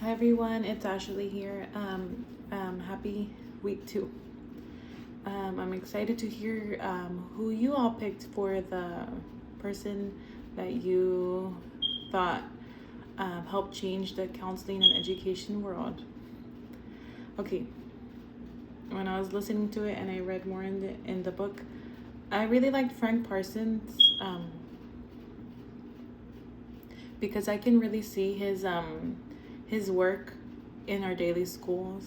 Hi everyone, it's Ashley here. Happy week 2. I'm excited to hear who you all picked for the person that you thought helped change the counseling and education world. Okay, when I was listening to it and I read more in the book, I really liked Frank Parsons because I can really see his work in our daily schools,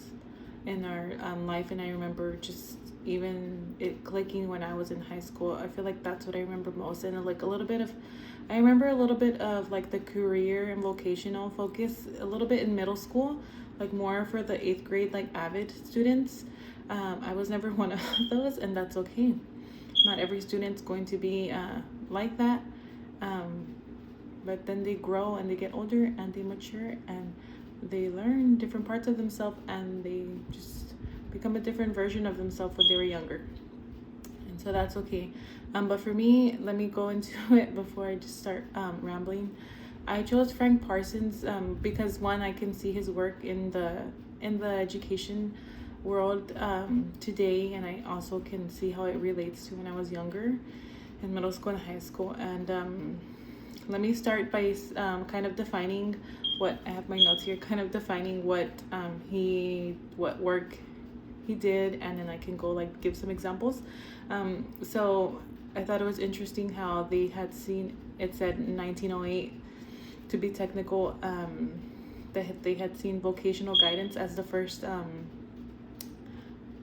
in our life. And I remember just even it clicking when I was in high school. I feel like that's what I remember most. And like I remember a little bit of like the career and vocational focus, a little bit in middle school, like more for the 8th grade, like avid students. I was never one of those, and that's okay. Not every student's going to be like that. But then they grow and they get older and they mature and they learn different parts of themselves and they just become a different version of themselves when they were younger. And so that's okay. But for me, let me go into it before I just start rambling. I chose Frank Parsons because one, I can see his work in the education world today, and I also can see how it relates to when I was younger in middle school and high school. And let me start by kind of defining what I have my notes here, kind of defining what work he did, and then I can go like give some examples. So I thought it was interesting how they had seen it said in 1908, to be technical, that they had seen vocational guidance as the first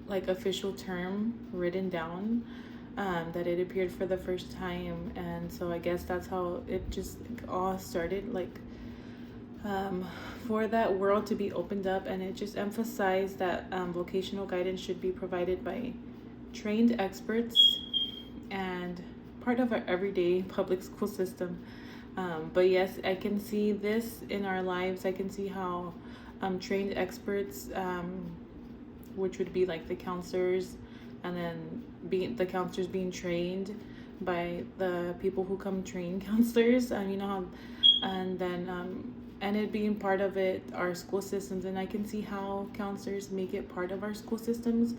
like official term written down. That it appeared for the first time, and so I guess that's how it just all started, like for that world to be opened up. And it just emphasized that vocational guidance should be provided by trained experts and part of our everyday public school system. But yes, I can see this in our lives. I can see how trained experts, which would be like the counselors, and then the counselors being trained by the people who come train counselors, and then and it being part of it, our school systems. And I can see how counselors make it part of our school systems.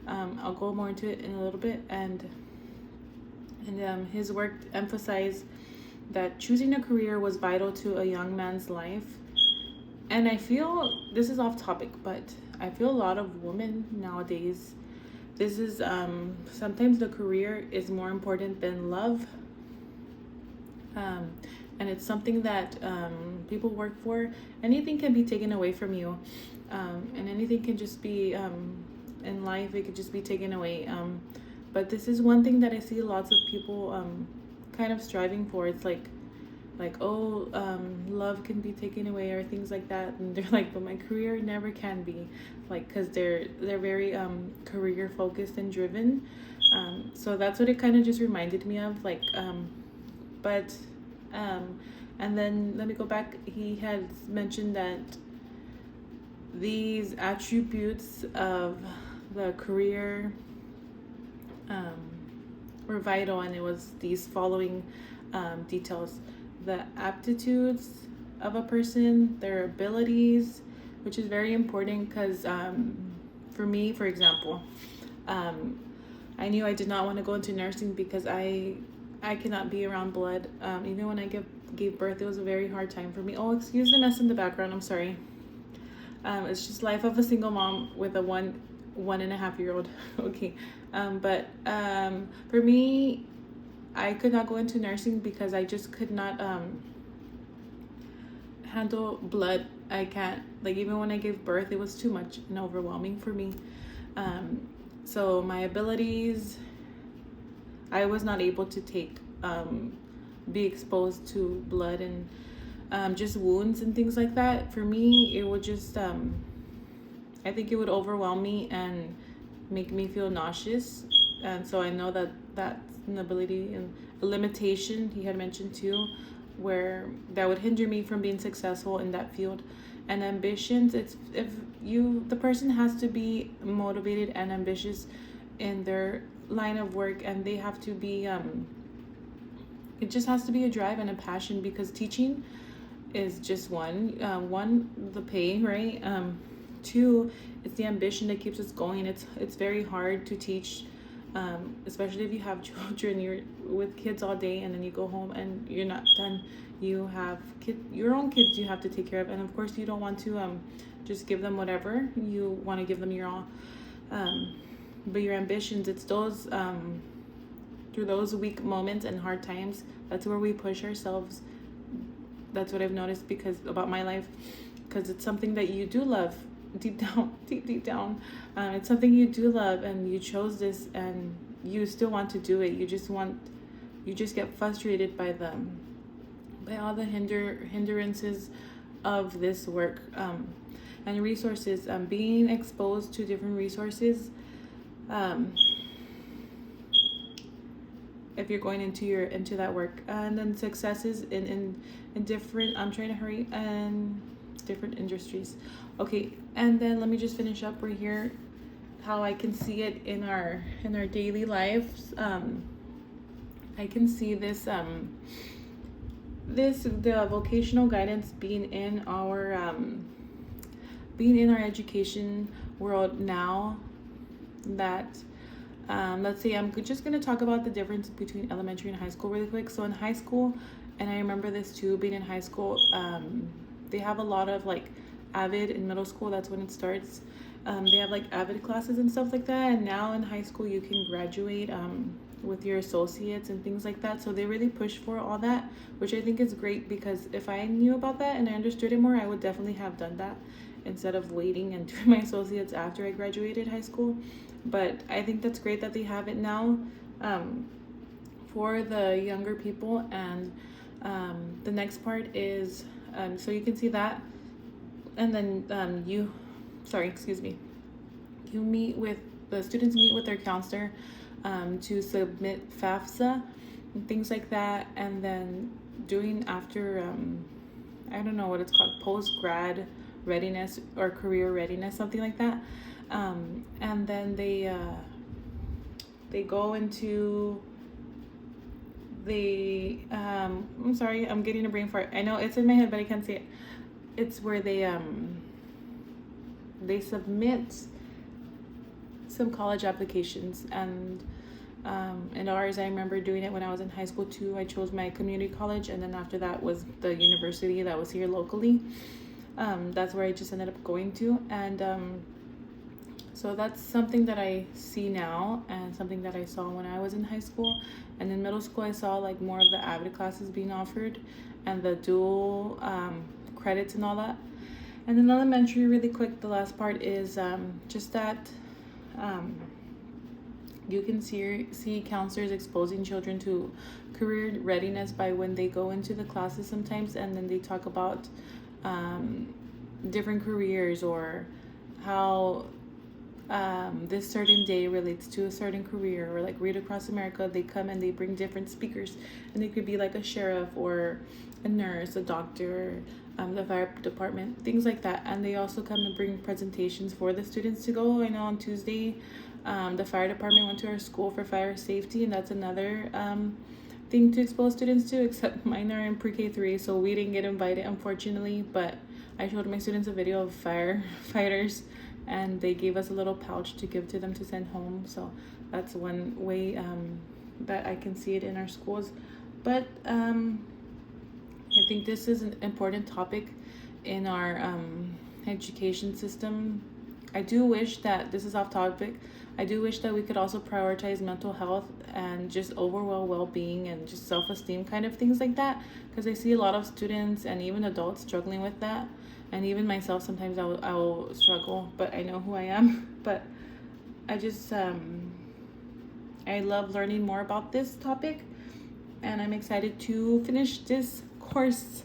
I'll go more into it in a little bit. And his work emphasized that choosing a career was vital to a young man's life. And I feel, this is off topic, but I feel a lot of women nowadays, this is sometimes the career is more important than love. And it's something that people work for. Anything can be taken away from you, and anything can just be in life, it could just be taken away. But this is one thing that I see lots of people kind of striving for. It's like love can be taken away or things like that, and they're like, but my career never can be, like, because they're very career focused and driven. So that's what it kind of just reminded me of, like, and then let me go back. He had mentioned that these attributes of the career were vital, and it was these following details: the aptitudes of a person, their abilities, which is very important because for me, for example, I knew I did not want to go into nursing because I cannot be around blood. Even when I gave birth, it was a very hard time for me. Oh, excuse the mess in the background, I'm sorry. It's just life of a single mom with a 1.5-year-old. Okay. But for me, I could not go into nursing because I just could not handle blood. I can't, like, even when I gave birth, it was too much and overwhelming for me. So my abilities, I was not able to be exposed to blood and just wounds and things like that. For me, it would just, I think it would overwhelm me and make me feel nauseous. And so I know that that's an ability and a limitation he had mentioned too, where that would hinder me from being successful in that field. And ambitions, it's if the person has to be motivated and ambitious in their line of work, and they have to be it just has to be a drive and a passion, because teaching is just one, the pay, right? Two, it's the ambition that keeps us going. It's very hard to teach, especially if you have children. You're with kids all day, and then you go home and you're not done. You have your own kids you have to take care of, and of course you don't want to just give them whatever. You want to give them your all, but your ambitions. It's those through those weak moments and hard times. That's where we push ourselves. That's what I've noticed because about my life, because it's something that you do love deep down, deep down. It's something you do love, and you chose this, and you still want to do it. You just get frustrated by all the hindrances of this work, and resources. Being exposed to different resources. If you're going into that work, and then successes in different, I'm trying to hurry, and different industries. Okay, and then let me just finish up right here how I can see it in our daily lives. I can see the vocational guidance being in our education world now. That let's say I'm just going to talk about the difference between elementary and high school really quick. So in high school, and I remember this too, being in high school, they have a lot of like AVID in middle school. That's when it starts. They have like AVID classes and stuff like that. And now in high school, you can graduate with your associates and things like that. So they really push for all that, which I think is great, because if I knew about that and I understood it more, I would definitely have done that instead of waiting and doing my associates after I graduated high school. But I think that's great that they have it now for the younger people. And the next part is, so you can see that. And then you meet with, the students meet with their counselor to submit FAFSA and things like that. And then doing after, I don't know what it's called, post-grad readiness or career readiness, something like that. And then they go into I'm sorry, I'm getting a brain fart. I know it's in my head, but I can't see it. It's where they submit some college applications, and ours, I remember doing it when I was in high school too. I chose my community college, and then after that was the university that was here locally. That's where I just ended up going to, and so that's something that I see now, and something that I saw when I was in high school. And in middle school, I saw like more of the AVID classes being offered, and the dual credits and all that. And in elementary, really quick, the last part is just that you can see counselors exposing children to career readiness by when they go into the classes sometimes, and then they talk about different careers, or how this certain day relates to a certain career. Or like Read Across America, they come and they bring different speakers, and they could be like a sheriff or a nurse, a doctor, the fire department, things like that. And they also come and bring presentations for the students to go. I know on Tuesday, the fire department went to our school for fire safety, and that's another thing to expose students to, except mine are in pre-K 3, so we didn't get invited, unfortunately. But I showed my students a video of firefighters, and they gave us a little pouch to give to them to send home. So that's one way that I can see it in our schools. But I think this is an important topic in our education system. I do wish that, this is off topic, I do wish that we could also prioritize mental health and just overall well-being and just self-esteem, kind of things like that, because I see a lot of students and even adults struggling with that. And even myself, sometimes I will struggle, but I know who I am. But I just I love learning more about this topic, and I'm excited to finish this course